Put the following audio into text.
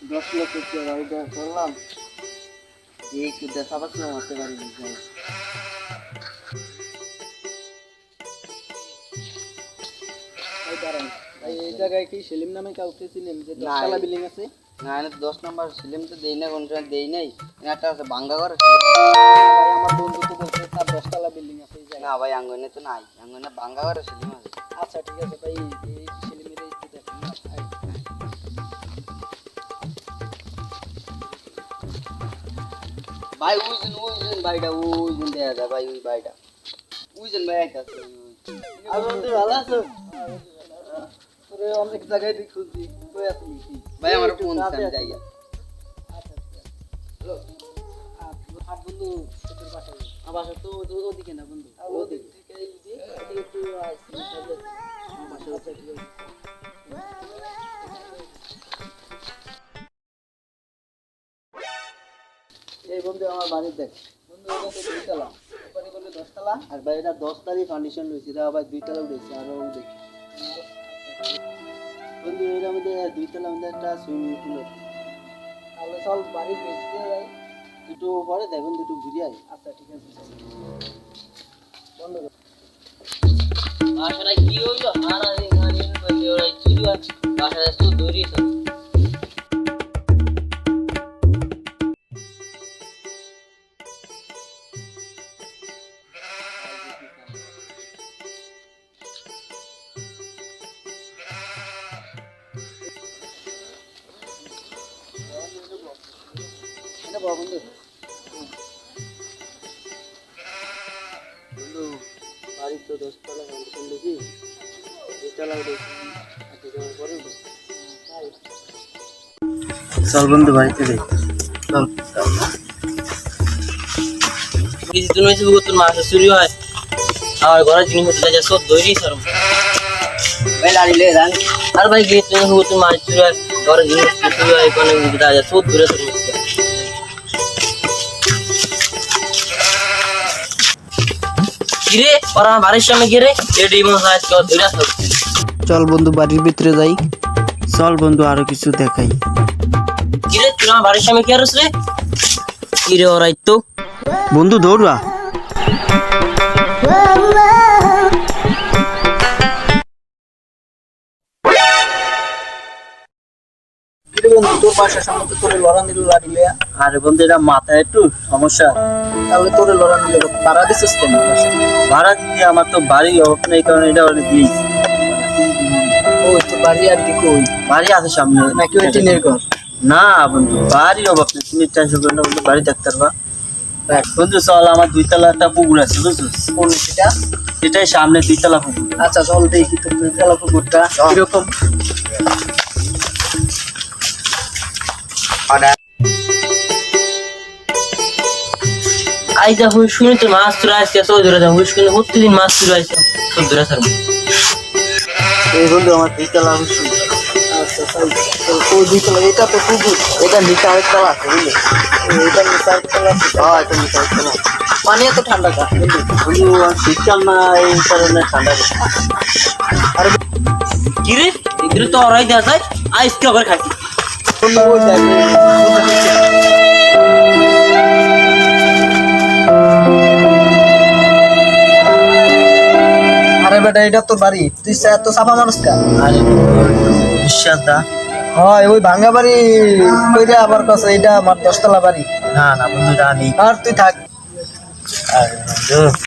10 লক্ষ গাড়িটা করলাম এই একটু দেখা পাচ্ছি হতে পারি এই জায়গায় কি সেলিম নামে কাউকে চিনেন যে 10 তলা বিল্ডিং আছে? না না 10 নম্বর সেলিম তো দেই না কোনটা দেই নাই একটা আছে ভাঙ্গা ঘর ভাই আমার বন্ধু তো বলছে তার 10 তলা বিল্ডিং আছে এই জায়গায়। না ভাই আঙ্গনে তো নাই আঙ্গনে ভাঙ্গা ঘর সেলিম আছে। আচ্ছা ঠিক আছে ভাই এই সেলিমের এই দেখেন না ভাই ওইজন ভাইটা ওইজন দেখা যায় ভাই ওই ভাইটা ওইজন ভাই একটা আছে আর বন্ধু ভালো আছো? তোরে অনেক জায়গায় খুঁজছি কই আছিস ভাই আমার ফোন সামনে যাইয়া আচ্ছা হ্যালো আর বন্ধু তোর বাসা আমার বাসা তো ওদিকে না বন্ধু ওদিকে থেকে এই যে একটু আসছি আমার বাসা হচ্ছে এই বন্ধু আমার বাড়ি দেখ বন্ধু এটা তো 2 তলা উপরে বলে 10 তলা আর ভাই এটা 10 তারই ফাউন্ডেশন লইছি এটা আবার 2 তলা উঠেছে আর ও দেখ বন্ধু এর মধ্যে 2 তলা মধ্যে একটা সুইমিং পুল আছে তাহলে চল বাড়ি বেশি ভাই একটু পরে দেখুন একটু ঘুরে আই আচ্ছা ঠিক আছে বন্ধ বাসায় কি হইলো হারারে গানি বলে ওরা চুরি আছে বাসায় তো দৌড়িয়েছে এটা বন্ধু বন্ধু বাড়ি তো 10 তলা ফাউন্ডেশন দেখি 2 তলা উঠেছি আজকে যাওয়ার পরে চল বন্ধু বাড়িতে যাই চল কিছুদিন হয়েছে তোর মাছ চুরি হয় আমার ঘরের জিনিস হচ্ছে যা সব দৌড়ি সর ভাই লাড়িলে যান আর ভাই গিয়ে তুমি তোর মাছ চুরি হয় ঘরের জিনিস চুরি হয় কোনো যা সব দূরে সর কিরে ওরা বাড়ির সামনে গিয়ে এডি মশা আজকে ধরে আসো চল বন্ধু বাড়ির ভিতরে যাই চল বন্ধু আরো কিছু দেখাই কিরে তুই আমার বাড়ির সামনে কি আর রে কিরে ওরাই তো বন্ধু দৌড়া তোর বাসার সামনে তো তোর লড়া নিল লাড়িলে আরে বন্ধু এটা মাথায় একটু সমস্যা তাহলে তোর লড়া নিলে তারা দিছিস কেন ভাড়া দিয়ে আমার তো বাড়ি অভাব নেই কারণ এটা ওরা দিয়েছি ওই তো বাড়ি আর কি কই বাড়ি আছে সামনে নাকি ওই টিনের ঘর না বন্ধু বাড়ি অভাব নেই তুমি টেনশন করো না বন্ধু বাড়ি দেখতে পারবা বন্ধু চল আমার 2 তলা একটা পুকুর আছে বুঝছিস কোন সেটা এটাই সামনে 2 তলা পুকুর আচ্ছা চল দেখি তো 2 তলা পুকুরটা কিরকম আই যা হুই শুনি তো মাছ ধরে আসছে সব ধরে যা হুই শুনি প্রতিদিন মাছ ধরে আসছে সব ধরে স্যার এই বন্ধু আমার 2 তলা হুই আচ্ছা ওই 2 তলা এটা তো পুকুর এটা নিচে আরেক তলা আছে বুঝলি এটা নিচে আরেক তলা হ্যাঁ এটা নিচে আরেক তলা পানি এত ঠান্ডা কা বন্ধু শীতকাল না এই কারণে ঠান্ডা আরে কি রে এগুলো তো ওরাই দেয়া যায় আইস কি আবার খাচ্ছি আরে বেটা এটা তোর বাড়ি তুই এত সাফা মানুষ কা আরে বিশ্বাস দা হয় ওই ভাঙ্গা বাড়ি কইরা আবার কাছে এটা আমার 10 তলা বাড়ি না না বন্ধু জানি আর তুই থাক আরে